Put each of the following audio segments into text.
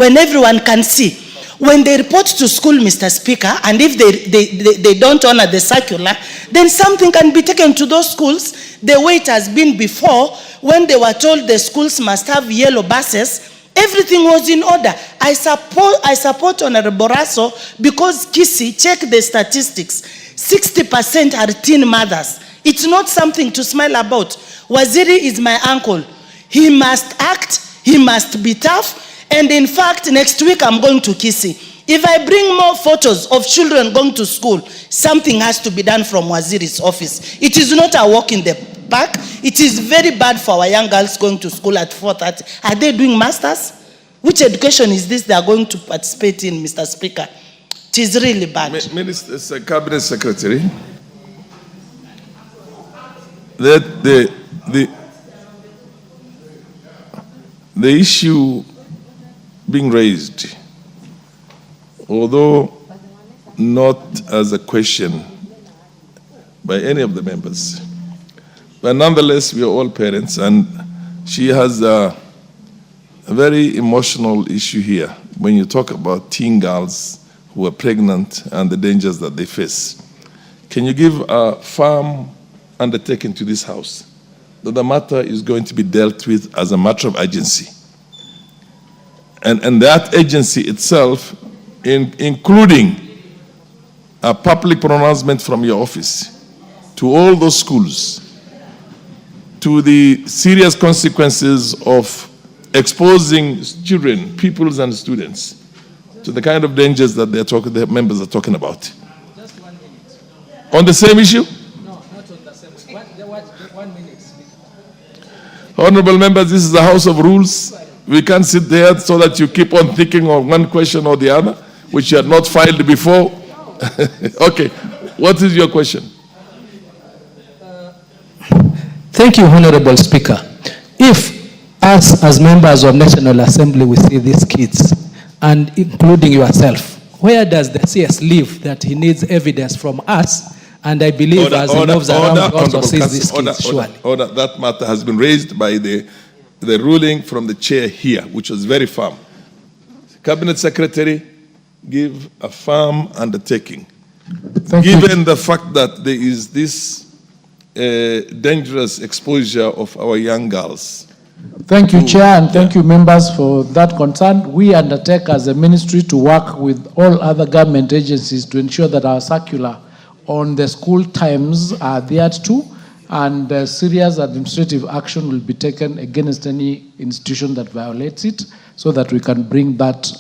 when everyone can see. When they report to school, Mr. Speaker, and if they don't honor the circular, then something can be taken to those schools the way it has been before, when they were told the schools must have yellow buses. Everything was in order. I support Honorable Raso because Kisi, check the statistics, 60% are teen mothers. It's not something to smile about. Waziri is my uncle. He must act, he must be tough. And in fact, next week I'm going to Kisi. If I bring more photos of children going to school, something has to be done from Waziri's office. It is not a walk in the park. It is very bad for our young girls going to school at 4:30. Are they doing masters? Which education is this they are going to participate in, Mr. Speaker? It is really bad. Minister, Cabinet Secretary, that the issue being raised, although not as a question by any of the members, but nonetheless we are all parents, and she has a very emotional issue here when you talk about teen girls who are pregnant and the dangers that they face. Can you give a firm undertaking to this House that the matter is going to be dealt with as a matter of urgency? And that agency itself, including a public pronouncement from your office to all those schools, to the serious consequences of exposing children, pupils, and students to the kind of dangers that the members are talking about. Just 1 minute. On the same issue? No, not on the same. 1 minute. Honorable members, this is a house of rules. We can't sit there so that you keep on thinking of one question or the other, which you had not filed before. Okay, what is your question? Thank you, Honorable Speaker. If us as members of National Assembly we see these kids, and including yourself, where does the CS live that he needs evidence from us? And I believe as he moves around, he also sees these kids, surely. That matter has been raised by the ruling from the chair here, which was very firm. Cabinet Secretary, give a firm undertaking. Given the fact that there is this dangerous exposure of our young girls. Thank you, Chair, and thank you, members, for that concern. We undertake as a ministry to work with all other government agencies to ensure that our circular on the school times are adhered to, and serious administrative action will be taken against any institution that violates it, so that we can bring that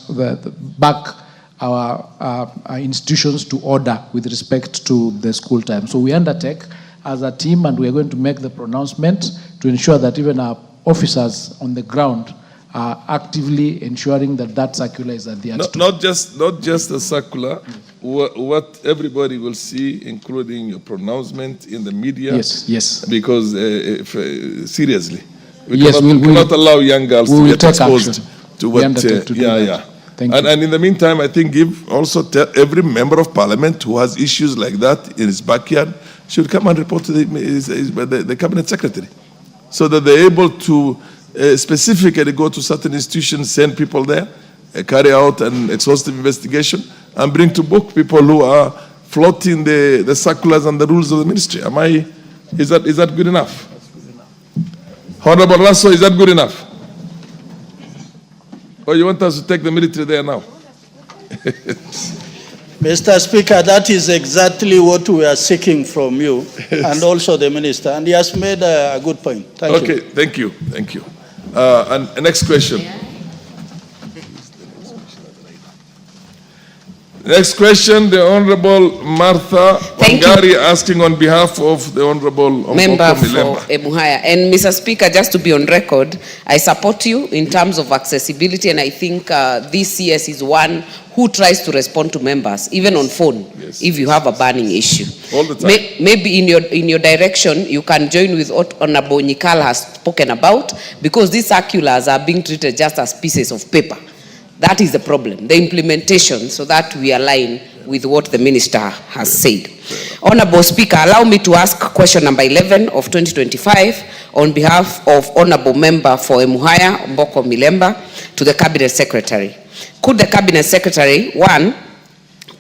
back our institutions to order with respect to the school time. So we undertake as a team, and we are going to make the pronouncement to ensure that even our officers on the ground are actively ensuring that that circular is adhered to. Not just the circular, what everybody will see, including your pronouncement in the media. Yes. Because seriously, we cannot allow young girls to get exposed to what. Thank you. And in the meantime, I think every member of parliament who has issues like that in his backyard should come and report to the cabinet secretary, so that they're able to specifically go to certain institutions, send people there, carry out an exhaustive investigation, and bring to book people who are flouting the circulars and the rules of the ministry. Is that good enough? Honorable Raso, is that good enough? Or you want us to take the military there now? Mr. Speaker, that is exactly what we are seeking from you, and also the minister. And he has made a good point. Thank you. Okay, thank you. And next question. Next question, the Honorable Martha Wangari asking on behalf of the Honorable Member for Emuhaya. And Mr. Speaker, just to be on record, I support you in terms of accessibility, and I think this CS is one who tries to respond to members, even on phone, if you have a burning issue. All the time. Maybe in your direction, you can join with what Honorable Nyikal has spoken about, because these circulars are being treated just as pieces of paper. That is the problem, the implementation, so that we align with what the minister has said. Honorable Speaker, allow me to ask question number 11 of 2025 on behalf of Honorable Member for Emuhaya, Mboko Milemba, to the Cabinet Secretary. Could the Cabinet Secretary, 1,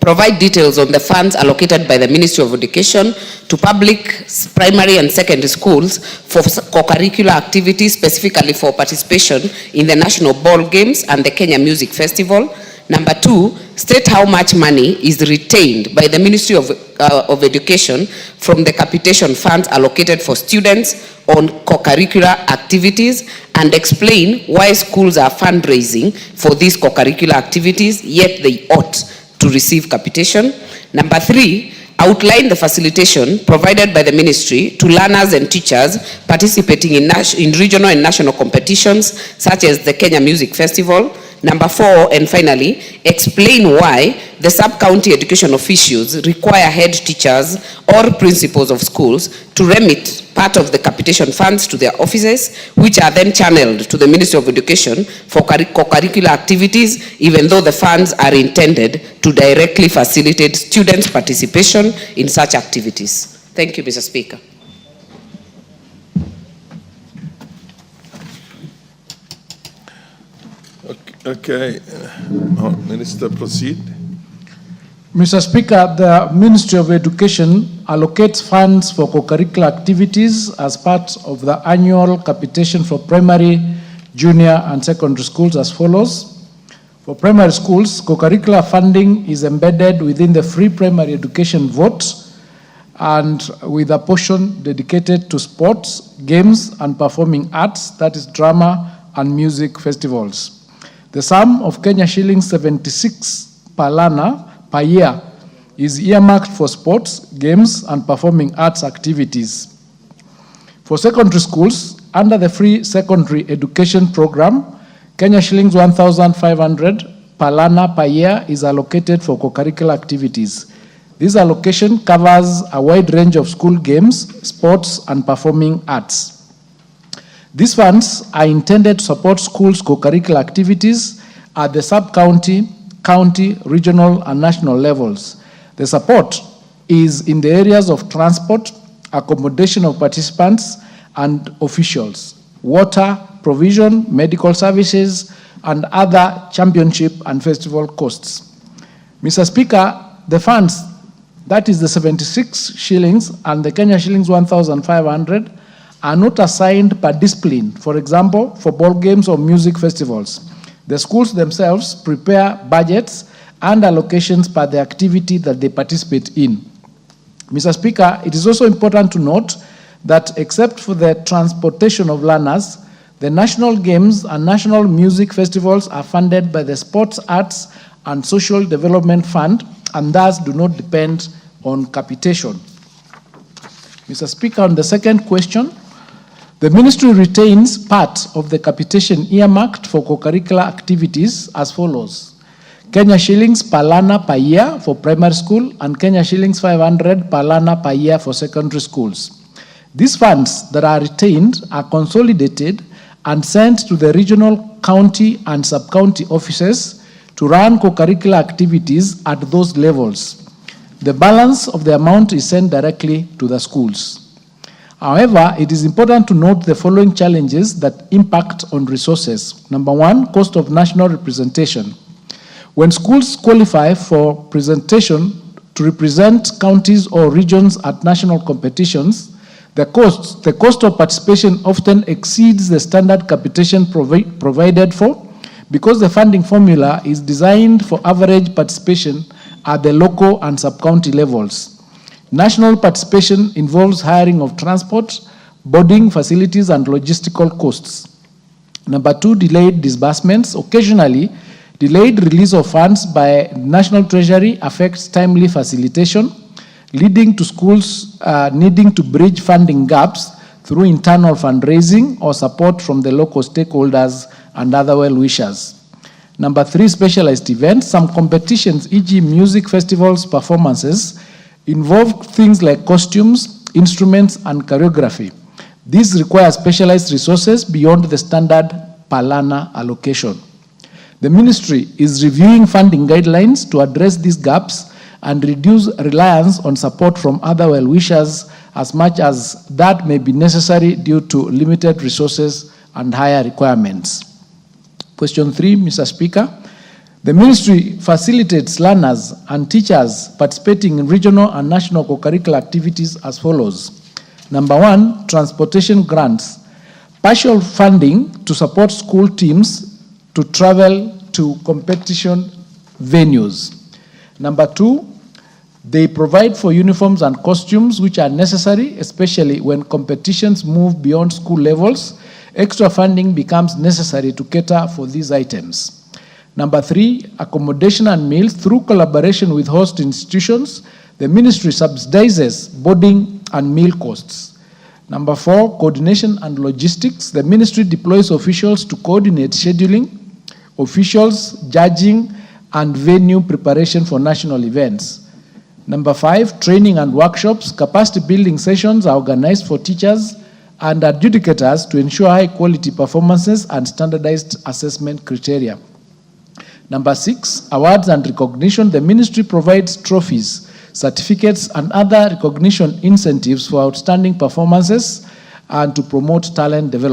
provide details on the funds allocated by the Ministry of Education to public primary and secondary schools for co-curricular activities, specifically for participation in the National Ball Games and the Kenya Music Festival? Number 2, state how much money is retained by the Ministry of Education from the capitation funds allocated for students on co-curricular activities, and explain why schools are fundraising for these co-curricular activities, yet they ought to receive capitation. Number 3, outline the facilitation provided by the ministry to learners and teachers participating in regional and national competitions such as the Kenya Music Festival. Number 4, and finally, explain why the sub-county education officials require head teachers or principals of schools to remit part of the capitation funds to their offices, which are then channeled to the Ministry of Education for co-curricular activities, even though the funds are intended to directly facilitate students' participation in such activities. Thank you, Mr. Speaker. Okay. Minister, proceed. Mr. Speaker, the Ministry of Education allocates funds for co-curricular activities as part of the annual capitation for primary, junior, and secondary schools as follows. For primary schools, co-curricular funding is embedded within the free primary education vote and with a portion dedicated to sports, games, and performing arts, that is drama and music festivals. The sum of Kenya shillings 76 per learner per year is earmarked for sports, games, and performing arts activities. For secondary schools, under the free secondary education program, Kenya shillings 1,500 per learner per year is allocated for co-curricular activities. This allocation covers a wide range of school games, sports, and performing arts. These funds are intended to support schools' co-curricular activities at the sub-county, county, regional, and national levels. The support is in the areas of transport, accommodation of participants and officials, water provision, medical services, and other championship and festival costs. Mr. Speaker, the funds, that is the 76 shillings and the Kenya shillings 1,500, are not assigned per discipline. For example, for ball games or music festivals, the schools themselves prepare budgets and allocations per the activity that they participate in. Mr. Speaker, it is also important to note that except for the transportation of learners, the national games and national music festivals are funded by the Sports, Arts, and Social Development Fund and thus do not depend on capitation. Mr. Speaker, on the second question, the ministry retains part of the capitation earmarked for co-curricular activities as follows. Kenya shillings per learner per year for primary school and Kenya shillings 500 per learner per year for secondary schools. These funds that are retained are consolidated and sent to the regional, county, and sub-county offices to run co-curricular activities at those levels. The balance of the amount is sent directly to the schools. However, it is important to note the following challenges that impact on resources. Number 1, cost of national representation. When schools qualify for presentation to represent counties or regions at national competitions, the cost of participation often exceeds the standard capitation provided for because the funding formula is designed for average participation at the local and sub-county levels. National participation involves hiring of transport, boarding facilities, and logistical costs. Number 2, delayed disbursements. Occasionally, delayed release of funds by National Treasury affects timely facilitation, leading to schools needing to bridge funding gaps through internal fundraising or support from the local stakeholders and other well-wishers. Number 3, specialized events. Some competitions, e.g. music festivals, performances, involve things like costumes, instruments, and choreography. These require specialized resources beyond the standard per learner allocation. The ministry is reviewing funding guidelines to address these gaps and reduce reliance on support from other well-wishers as much as that may be necessary due to limited resources and higher requirements. Question 3, Mr. Speaker. The ministry facilitates learners and teachers participating in regional and national co-curricular activities as follows. Number 1, transportation grants. Partial funding to support school teams to travel to competition venues. Number 2, they provide for uniforms and costumes which are necessary, especially when competitions move beyond school levels. Extra funding becomes necessary to cater for these items. Number 3, accommodation and meals. Through collaboration with host institutions, the ministry subsidizes boarding and meal costs. Number 4, coordination and logistics. The ministry deploys officials to coordinate scheduling, officials, judging, and venue preparation for national events. Number 5, training and workshops. Capacity building sessions are organized for teachers and adjudicators to ensure high quality performances and standardized assessment criteria. Number 6, awards and recognition. The ministry provides trophies, certificates, and other recognition incentives for outstanding performances and to promote talent development.